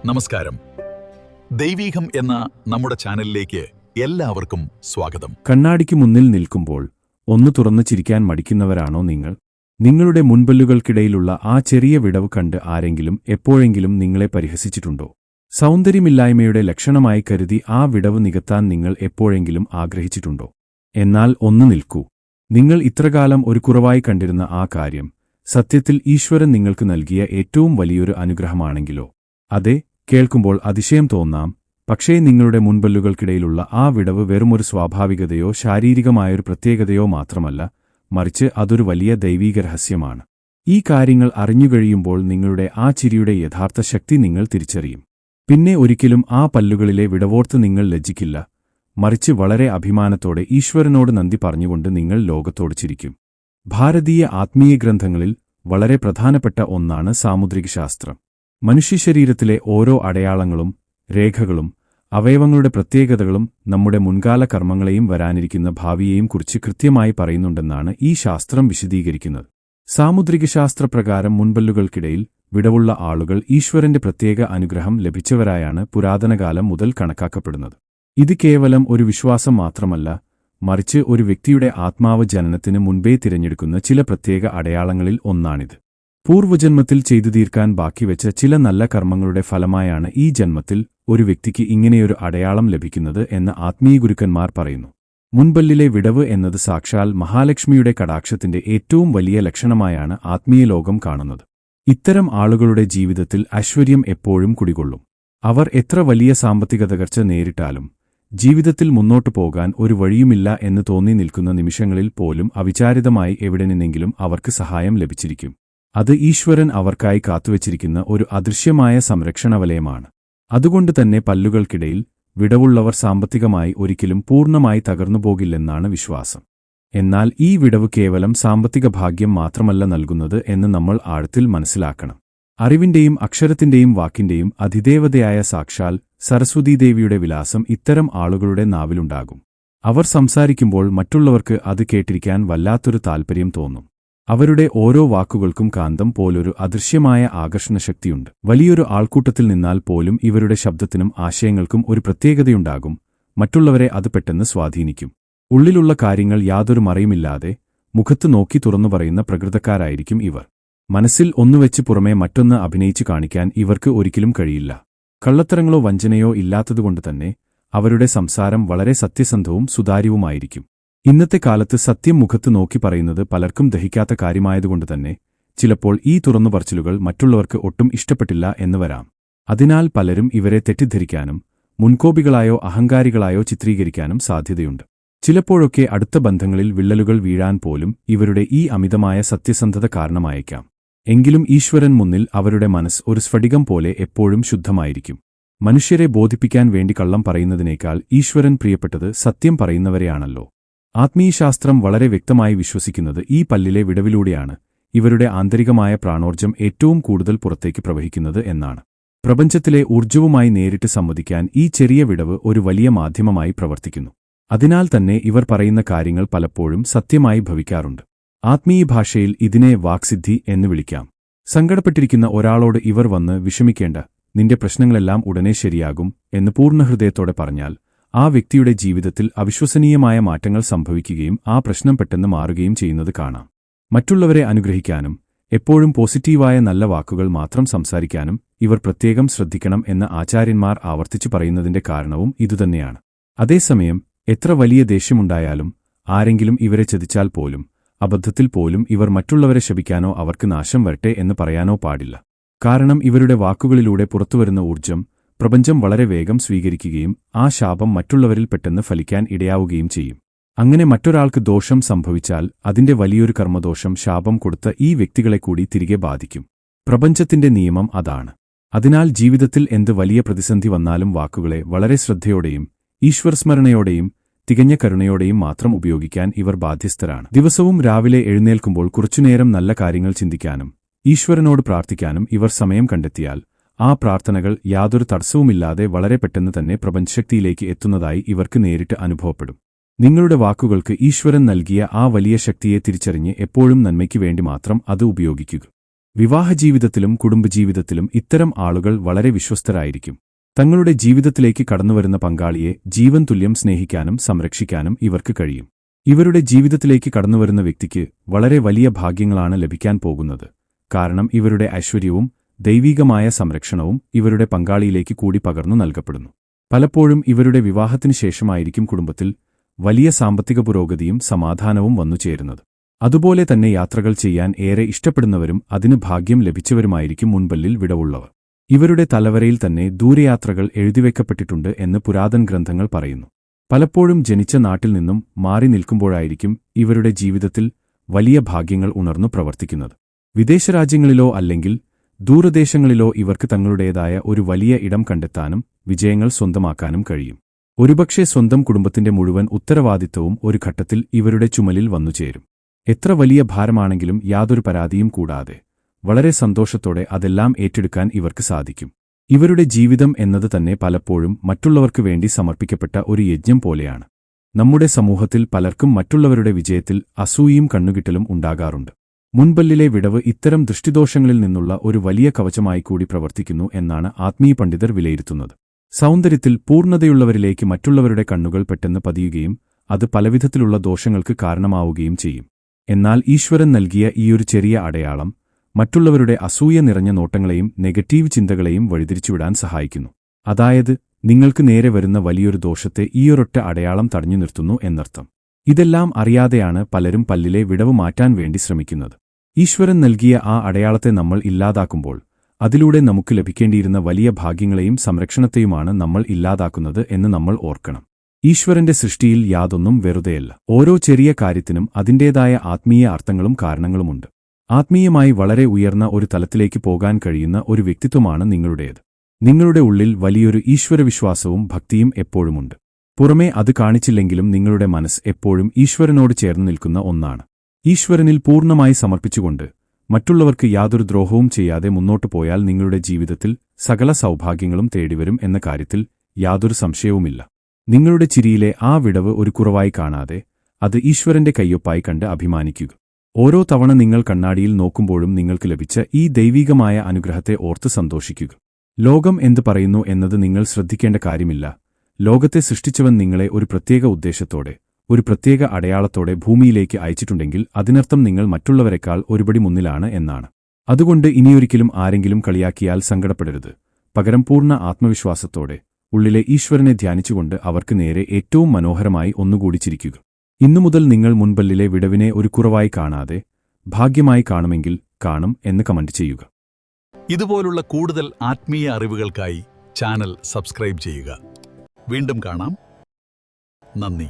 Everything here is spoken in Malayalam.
നമസ്കാരം. ദൈവീകം എന്ന നമ്മുടെ ചാനലിലേക്ക് എല്ലാവർക്കും സ്വാഗതം. കണ്ണാടിക്ക് മുന്നിൽ നിൽക്കുമ്പോൾ ഒന്ന് തുറന്നു ചിരിക്കാൻ മടിക്കുന്നവരാണോ നിങ്ങൾ? നിങ്ങളുടെ മുൻപല്ലുകൾക്കിടയിലുള്ള ആ ചെറിയ വിടവ് കണ്ട് ആരെങ്കിലും എപ്പോഴെങ്കിലും നിങ്ങളെ പരിഹസിച്ചിട്ടുണ്ടോ? സൗന്ദര്യമില്ലായ്മയുടെ ലക്ഷണമായി കരുതി ആ വിടവ് നികത്താൻ നിങ്ങൾ എപ്പോഴെങ്കിലും ആഗ്രഹിച്ചിട്ടുണ്ടോ? എന്നാൽ ഒന്ന് നിൽക്കൂ. നിങ്ങൾ ഇത്രകാലം ഒരു കുറവായി കണ്ടിരുന്ന ആ കാര്യം സത്യത്തിൽ ഈശ്വരൻ നിങ്ങൾക്ക് നൽകിയ ഏറ്റവും വലിയൊരു അനുഗ്രഹമാണെങ്കിലോ? അതെ, കേൾക്കുമ്പോൾ അതിശയം തോന്നാം. പക്ഷേ നിങ്ങളുടെ മുൻപല്ലുകൾക്കിടയിലുള്ള ആ വിടവ് വെറുമൊരു സ്വാഭാവികതയോ ശാരീരികമായൊരു പ്രത്യേകതയോ മാത്രമല്ല, മറിച്ച് അതൊരു വലിയ ദൈവീക രഹസ്യമാണ്. ഈ കാര്യങ്ങൾ അറിഞ്ഞുകഴിയുമ്പോൾ നിങ്ങളുടെ ആ ചിരിയുടെ യഥാർത്ഥ ശക്തി നിങ്ങൾ തിരിച്ചറിയും. പിന്നെ ഒരിക്കലും ആ പല്ലുകളിലെ വിടവോർത്ത് നിങ്ങൾ ലജ്ജിക്കില്ല, മറിച്ച് വളരെ അഭിമാനത്തോടെ ഈശ്വരനോട് നന്ദി പറഞ്ഞുകൊണ്ട് നിങ്ങൾ ലോകത്തോട് ചിരിക്കും. ഭാരതീയ ആത്മീയ ഗ്രന്ഥങ്ങളിൽ വളരെ പ്രധാനപ്പെട്ട ഒന്നാണ് സാമുദ്രികശാസ്ത്രം. മനുഷ്യശരീരത്തിലെ ഓരോ അടയാളങ്ങളും രേഖകളും അവയവങ്ങളുടെ പ്രത്യേകതകളും നമ്മുടെ മുൻകാല കർമ്മങ്ങളെയും വരാനിരിക്കുന്ന ഭാവിയെയും കുറിച്ച് കൃത്യമായി പറയുന്നുണ്ടെന്നാണ് ഈ ശാസ്ത്രം വിശദീകരിക്കുന്നത്. സാമുദ്രികശാസ്ത്രപ്രകാരം മുൻപല്ലുകൾക്കിടയിൽ വിടവുള്ള ആളുകൾ ഈശ്വരന്റെ പ്രത്യേക അനുഗ്രഹം ലഭിച്ചവരായാണ് പുരാതനകാലം മുതൽ കണക്കാക്കപ്പെടുന്നത്. ഇത് കേവലം ഒരു വിശ്വാസം മാത്രമല്ല, മറിച്ച് ഒരു വ്യക്തിയുടെ ആത്മാവ് ജനനത്തിന് മുൻപേ തിരഞ്ഞെടുക്കുന്ന ചില പ്രത്യേക അടയാളങ്ങളിൽ ഒന്നാണിത്. പൂർവ്വജന്മത്തിൽ ചെയ്തു തീർക്കാൻ ബാക്കിവെച്ച ചില നല്ല കർമ്മങ്ങളുടെ ഫലമായാണ് ഈ ജന്മത്തിൽ ഒരു വ്യക്തിക്ക് ഇങ്ങനെയൊരു അടയാളം ലഭിക്കുന്നത് എന്ന് ആത്മീയ ഗുരുക്കന്മാർ പറയുന്നു. മുൻപല്ലിലെ വിടവ് എന്നത് സാക്ഷാൽ മഹാലക്ഷ്മിയുടെ കടാക്ഷത്തിന്റെ ഏറ്റവും വലിയ ലക്ഷണമായാണ് ആത്മീയ ലോകം കാണുന്നത്. ഇത്തരം ആളുകളുടെ ജീവിതത്തിൽ ഐശ്വര്യം എപ്പോഴും കുടികൊള്ളും. അവർ എത്ര വലിയ സാമ്പത്തിക തകർച്ച നേരിട്ടാലും ജീവിതത്തിൽ മുന്നോട്ടു പോകാൻ ഒരു വഴിയുമില്ല എന്ന് തോന്നി നിൽക്കുന്ന നിമിഷങ്ങളിൽ പോലും അവിചാരിതമായി എവിടെ നിന്നെങ്കിലും അവർക്ക് സഹായം ലഭിച്ചിരിക്കും. അത് ഈശ്വരൻ അവർക്കായി കാത്തുവച്ചിരിക്കുന്ന ഒരു അദൃശ്യമായ സംരക്ഷണ വലയമാണ്. അതുകൊണ്ട് തന്നെ പല്ലുകൾക്കിടയിൽ വിടവുള്ളവർ സാമ്പത്തികമായി ഒരിക്കലും പൂർണ്ണമായി തകർന്നുപോകില്ലെന്നാണ് വിശ്വാസം. എന്നാൽ ഈ വിടവ് കേവലം സാമ്പത്തിക ഭാഗ്യം മാത്രമല്ല നൽകുന്നത് എന്ന് നമ്മൾ ആഴത്തിൽ മനസ്സിലാക്കണം. അറിവിന്റെയും അക്ഷരത്തിന്റെയും വാക്കിന്റെയും അധിദേവതയായ സാക്ഷാൽ സരസ്വതീദേവിയുടെ വിലാസം ഇത്തരം ആളുകളുടെ നാവിലുണ്ടാകും. അവർ സംസാരിക്കുമ്പോൾ മറ്റുള്ളവർക്ക് അത് കേട്ടിരിക്കാൻ വല്ലാത്തൊരു താൽപ്പര്യം തോന്നും. അവരുടെ ഓരോ വാക്കുകൾക്കും കാന്തം പോലൊരു അദൃശ്യമായ ആകർഷണശക്തിയുണ്ട്. വലിയൊരു ആൾക്കൂട്ടത്തിൽ നിന്നാൽ പോലും ഇവരുടെ ശബ്ദത്തിനും ആശയങ്ങൾക്കും ഒരു പ്രത്യേകതയുണ്ടാകും. മറ്റുള്ളവരെ അത് പെട്ടെന്ന് സ്വാധീനിക്കും. ഉള്ളിലുള്ള കാര്യങ്ങൾ യാതൊരു മറയുമില്ലാതെ മുഖത്ത് നോക്കി തുറന്നു പറയുന്ന പ്രകൃതക്കാരായിരിക്കും ഇവർ. മനസ്സിൽ ഒന്നുവെച്ച് പുറമേ മറ്റൊന്ന് അഭിനയിച്ചു കാണിക്കാൻ ഇവർക്ക് ഒരിക്കലും കഴിയില്ല. കള്ളത്തരങ്ങളോ വഞ്ചനയോ ഇല്ലാത്തതുകൊണ്ട് തന്നെ അവരുടെ സംസാരം വളരെ സത്യസന്ധവും സുതാര്യവുമായിരിക്കും. ഇന്നത്തെ കാലത്ത് സത്യം മുഖത്ത് നോക്കി പറയുന്നത് പലർക്കും ദഹിക്കാത്ത കാര്യമായതുകൊണ്ട് തന്നെ ചിലപ്പോൾ ഈ തുറന്നുപറച്ചിലുകൾ മറ്റുള്ളവർക്ക് ഒട്ടും ഇഷ്ടപ്പെട്ടില്ല എന്ന് വരാം. അതിനാൽ പലരും ഇവരെ തെറ്റിദ്ധരിക്കാനും മുൻകോപികളായോ അഹങ്കാരികളായോ ചിത്രീകരിക്കാനും സാധ്യതയുണ്ട്. ചിലപ്പോഴൊക്കെ അടുത്ത ബന്ധങ്ങളിൽ വിള്ളലുകൾ വീഴാൻ പോലും ഇവരുടെ ഈ അമിതമായ സത്യസന്ധത കാരണമായേക്കാം. എങ്കിലും ഈശ്വരൻ മുന്നിൽ അവരുടെ മനസ്സ് ഒരു സ്ഫടികം പോലെ എപ്പോഴും ശുദ്ധമായിരിക്കും. മനുഷ്യരെ ബോധിപ്പിക്കാൻ വേണ്ടി കള്ളം പറയുന്നതിനേക്കാൾ ഈശ്വരൻ പ്രിയപ്പെട്ടത് സത്യം പറയുന്നവരെയാണല്ലോ. ആത്മീയശാസ്ത്രം വളരെ വ്യക്തമായി വിശ്വസിക്കുന്നത് ഈ പല്ലിലെ വിടവിലൂടെയാണ് ഇവരുടെ ആന്തരികമായ പ്രാണോർജ്ജം ഏറ്റവും കൂടുതൽ പുറത്തേക്ക് പ്രവഹിക്കുന്നത് എന്നാണ്. പ്രപഞ്ചത്തിലെ ഊർജ്ജവുമായി നേരിട്ട് സംവദിക്കാൻ ഈ ചെറിയ വിടവ് ഒരു വലിയ മാധ്യമമായി പ്രവർത്തിക്കുന്നു. അതിനാൽ തന്നെ ഇവർ പറയുന്ന കാര്യങ്ങൾ പലപ്പോഴും സത്യമായി ഭവിക്കാറുണ്ട്. ആത്മീയ ഭാഷയിൽ ഇതിനെ വാക്സിദ്ധി എന്ന് വിളിക്കാം. സങ്കടപ്പെട്ടിരിക്കുന്ന ഒരാളോട് ഇവർ വന്ന് വിഷമിക്കേണ്ട, നിന്റെ പ്രശ്നങ്ങളെല്ലാം ഉടനെ ശരിയാകും എന്ന് പൂർണ്ണഹൃദയത്തോടെ പറഞ്ഞാൽ ആ വ്യക്തിയുടെ ജീവിതത്തിൽ അവിശ്വസനീയമായ മാറ്റങ്ങൾ സംഭവിക്കുകയും ആ പ്രശ്നം പെട്ടെന്ന് മാറുകയും ചെയ്യുന്നത് കാണാം. മറ്റുള്ളവരെ അനുഗ്രഹിക്കാനും എപ്പോഴും പോസിറ്റീവായ നല്ല വാക്കുകൾ മാത്രം സംസാരിക്കാനും ഇവർ പ്രത്യേകം ശ്രദ്ധിക്കണം എന്ന് ആചാര്യന്മാർ ആവർത്തിച്ചു പറയുന്നതിന്റെ കാരണവും ഇതുതന്നെയാണ്. അതേസമയം എത്ര വലിയ ദേഷ്യമുണ്ടായാലും ആരെങ്കിലും ഇവരെ ചതിച്ചാൽ പോലും അബദ്ധത്തിൽ പോലും ഇവർ മറ്റുള്ളവരെ ശപിക്കാനോ അവർക്ക് നാശം വരട്ടെ എന്ന് പറയാനോ പാടില്ല. കാരണം ഇവരുടെ വാക്കുകളിലൂടെ പുറത്തുവരുന്ന ഊർജ്ജം പ്രപഞ്ചം വളരെ വേഗം സ്വീകരിക്കുകയും ആ ശാപം മറ്റുള്ളവരിൽ പെട്ടെന്ന് ഫലിക്കാൻ ഇടയാവുകയും ചെയ്യും. അങ്ങനെ മറ്റൊരാൾക്ക് ദോഷം സംഭവിച്ചാൽ അതിന്റെ വലിയൊരു കർമ്മദോഷം ശാപം കൊടുത്ത ഈ വ്യക്തികളെ കൂടി തിരികെ ബാധിക്കും. പ്രപഞ്ചത്തിന്റെ നിയമം അതാണ്. അതിനാൽ ജീവിതത്തിൽ എന്ത് വലിയ പ്രതിസന്ധി വന്നാലും വാക്കുകളെ വളരെ ശ്രദ്ധയോടെയും ഈശ്വരസ്മരണയോടെയും തികഞ്ഞ കരുണയോടെയും മാത്രം ഉപയോഗിക്കാൻ ഇവർ ബാധ്യസ്ഥരാണ്. ദിവസവും രാവിലെ എഴുന്നേൽക്കുമ്പോൾ കുറച്ചുനേരം നല്ല കാര്യങ്ങൾ ചിന്തിക്കാനും ഈശ്വരനോട് പ്രാർത്ഥിക്കാനും ഇവർ സമയം കണ്ടെത്തിയാൽ ആ പ്രാർത്ഥനകൾ യാതൊരു തടസ്സവുമില്ലാതെ വളരെ പെട്ടെന്ന് തന്നെ പ്രപഞ്ചശക്തിയിലേക്ക് എത്തുന്നതായി ഇവർക്ക് നേരിട്ട് അനുഭവപ്പെടും. നിങ്ങളുടെ വാക്കുകൾക്ക് ഈശ്വരൻ നൽകിയ ആ വലിയ ശക്തിയെ തിരിച്ചറിഞ്ഞ് എപ്പോഴും നന്മയ്ക്ക് വേണ്ടി മാത്രം അത് ഉപയോഗിക്കുക. വിവാഹജീവിതത്തിലും കുടുംബജീവിതത്തിലും ഇത്തരം ആളുകൾ വളരെ വിശ്വസ്തരായിരിക്കും. തങ്ങളുടെ ജീവിതത്തിലേക്ക് കടന്നുവരുന്ന പങ്കാളിയെ ജീവൻ തുല്യം സ്നേഹിക്കാനും സംരക്ഷിക്കാനും ഇവർക്ക് കഴിയും. ഇവരുടെ ജീവിതത്തിലേക്ക് കടന്നുവരുന്ന വ്യക്തിക്ക് വളരെ വലിയ ഭാഗ്യങ്ങളാണ് ലഭിക്കാൻ പോകുന്നത്. കാരണം ഇവരുടെ ഐശ്വര്യവും ദൈവീകമായ സംരക്ഷണവും ഇവരുടെ പങ്കാളിയിലേക്ക് കൂടി പകർന്നു നൽകപ്പെടുന്നു. പലപ്പോഴും ഇവരുടെ വിവാഹത്തിന് ശേഷമായിരിക്കും കുടുംബത്തിൽ വലിയ സാമ്പത്തിക പുരോഗതിയും സമാധാനവും വന്നുചേരുന്നത്. അതുപോലെ തന്നെ യാത്രകൾ ചെയ്യാൻ ഏറെ ഇഷ്ടപ്പെടുന്നവരും അതിന് ഭാഗ്യം ലഭിച്ചവരുമായിരിക്കും മുൻപല്ലിൽ വിടവുള്ളവർ. ഇവരുടെ തലവരയിൽ തന്നെ ദൂരയാത്രകൾ എഴുതിവെക്കപ്പെട്ടിട്ടുണ്ട് എന്ന് പുരാതൻ ഗ്രന്ഥങ്ങൾ പറയുന്നു. പലപ്പോഴും ജനിച്ച നാട്ടിൽ നിന്നും മാറി നിൽക്കുമ്പോഴായിരിക്കും ഇവരുടെ ജീവിതത്തിൽ വലിയ ഭാഗ്യങ്ങൾ ഉണർന്നു പ്രവർത്തിക്കുന്നത്. വിദേശരാജ്യങ്ങളിലോ അല്ലെങ്കിൽ ദൂരദേശങ്ങളിലോ ഇവർക്ക് തങ്ങളുടേതായ ഒരു വലിയ ഇടം കണ്ടെത്താനും വിജയങ്ങൾ സ്വന്തമാക്കാനും കഴിയും. ഒരുപക്ഷെ സ്വന്തം കുടുംബത്തിന്റെ മുഴുവൻ ഉത്തരവാദിത്തവും ഒരു ഘട്ടത്തിൽ ഇവരുടെ ചുമലിൽ വന്നുചേരും. എത്ര വലിയ ഭാരമാണെങ്കിലും യാതൊരു പരാതിയും കൂടാതെ വളരെ സന്തോഷത്തോടെ അതെല്ലാം ഏറ്റെടുക്കാൻ ഇവർക്ക് സാധിക്കും. ഇവരുടെ ജീവിതം എന്നത് തന്നെ പലപ്പോഴും മറ്റുള്ളവർക്ക് വേണ്ടി സമർപ്പിക്കപ്പെട്ട ഒരു യജ്ഞം പോലെയാണ്. നമ്മുടെ സമൂഹത്തിൽ പലർക്കും മറ്റുള്ളവരുടെ വിജയത്തിൽ അസൂയയും കണ്ണുകിട്ടലും ഉണ്ടാകാറുണ്ട്. മുൻപല്ലിലെ വിടവ് ഇത്തരം ദൃഷ്ടിദോഷങ്ങളിൽ നിന്നുള്ള ഒരു വലിയ കവചമായി കൂടി പ്രവർത്തിക്കുന്നു എന്നാണ് ആത്മീയ പണ്ഡിതർ വിലയിരുത്തുന്നത്. സൗന്ദര്യത്തിൽ പൂർണ്ണതയുള്ളവരിലേക്ക് മറ്റുള്ളവരുടെ കണ്ണുകൾ പെട്ടെന്ന് പതിയുകയും അത് പലവിധത്തിലുള്ള ദോഷങ്ങൾക്ക് കാരണമാവുകയും ചെയ്യും. എന്നാൽ ഈശ്വരൻ നൽകിയ ഈയൊരു ചെറിയ അടയാളം മറ്റുള്ളവരുടെ അസൂയ നിറഞ്ഞ നോട്ടങ്ങളെയും നെഗറ്റീവ് ചിന്തകളെയും വഴിതിരിച്ചുവിടാൻ സഹായിക്കുന്നു. അതായത് നിങ്ങൾക്ക് നേരെ വരുന്ന വലിയൊരു ദോഷത്തെ ഈയൊരൊറ്റ അടയാളം തടഞ്ഞു നിർത്തുന്നു എന്നർത്ഥം. ഇതെല്ലാം അറിയാതെയാണ് പലരും പല്ലിലെ വിടവ് മാറ്റാൻ വേണ്ടി ശ്രമിക്കുന്നത്. ഈശ്വരൻ നൽകിയ ആ അടയാളത്തെ നമ്മൾ ഇല്ലാതാക്കുമ്പോൾ അതിലൂടെ നമുക്ക് ലഭിക്കേണ്ടിയിരുന്ന വലിയ ഭാഗ്യങ്ങളെയും സംരക്ഷണത്തെയുമാണ് നമ്മൾ ഇല്ലാതാക്കുന്നത് എന്ന് നമ്മൾ ഓർക്കണം. ഈശ്വരന്റെ സൃഷ്ടിയിൽ യാതൊന്നും വെറുതെയല്ല. ഓരോ ചെറിയ കാര്യത്തിനും അതിന്റേതായ ആത്മീയ അർത്ഥങ്ങളും കാരണങ്ങളുമുണ്ട്. ആത്മീയമായി വളരെ ഉയർന്ന ഒരു തലത്തിലേക്ക് പോകാൻ കഴിയുന്ന ഒരു വ്യക്തിത്വമാണ് നിങ്ങളുടേത്. നിങ്ങളുടെ ഉള്ളിൽ വലിയൊരു ഈശ്വരവിശ്വാസവും ഭക്തിയും എപ്പോഴുമുണ്ട്. പുറമേ അത് കാണിച്ചില്ലെങ്കിലും നിങ്ങളുടെ മനസ്സ് എപ്പോഴും ഈശ്വരനോട് ചേർന്നു നിൽക്കുന്ന ഒന്നാണ്. ഈശ്വരനിൽ പൂർണ്ണമായി സമർപ്പിച്ചുകൊണ്ട് മറ്റുള്ളവർക്ക് യാതൊരു ദ്രോഹവും ചെയ്യാതെ മുന്നോട്ടു പോയാൽ നിങ്ങളുടെ ജീവിതത്തിൽ സകല സൗഭാഗ്യങ്ങളും തേടിവരും എന്ന കാര്യത്തിൽ യാതൊരു സംശയവുമില്ല. നിങ്ങളുടെ ചിരിയിലെ ആ വിടവ് ഒരു കുറവായി കാണാതെ അത് ഈശ്വരന്റെ കയ്യൊപ്പായി കണ്ട് അഭിമാനിക്കുക. ഓരോ തവണ നിങ്ങൾ കണ്ണാടിയിൽ നോക്കുമ്പോഴും നിങ്ങൾക്ക് ലഭിച്ച ഈ ദൈവീകമായ അനുഗ്രഹത്തെ ഓർത്ത് സന്തോഷിക്കുക. ലോകം എന്തു പറയുന്നു എന്നത് നിങ്ങൾ ശ്രദ്ധിക്കേണ്ട കാര്യമില്ല. ലോകത്തെ സൃഷ്ടിച്ചവൻ നിങ്ങളെ ഒരു പ്രത്യേക ഉദ്ദേശത്തോടെ ഒരു പ്രത്യേക അടയാളത്തോടെ ഭൂമിയിലേക്ക് അയച്ചിട്ടുണ്ടെങ്കിൽ അതിനർത്ഥം നിങ്ങൾ മറ്റുള്ളവരെക്കാൾ ഒരുപടി മുന്നിലാണ് എന്നാണ്. അതുകൊണ്ട് ഇനിയൊരിക്കലും ആരെങ്കിലും കളിയാക്കിയാൽ സങ്കടപ്പെടരുത്. പകരം പൂർണ്ണ ആത്മവിശ്വാസത്തോടെ ഉള്ളിലെ ഈശ്വരനെ ധ്യാനിച്ചുകൊണ്ട് അവർക്ക് നേരെ ഏറ്റവും മനോഹരമായി ഒന്നുകൂടി ചിരിക്കുക. ഇന്നുമുതൽ നിങ്ങൾ മുൻപല്ലിലെ വിടവിനെ ഒരു കുറവായി കാണാതെ ഭാഗ്യമായി കാണുമെങ്കിൽ കാണും എന്ന് കമന്റ് ചെയ്യുക. ഇതുപോലുള്ള കൂടുതൽ ആത്മീയ അറിവുകൾക്കായി ചാനൽ സബ്സ്ക്രൈബ് ചെയ്യുക. വീണ്ടും കാണാം. നന്ദി.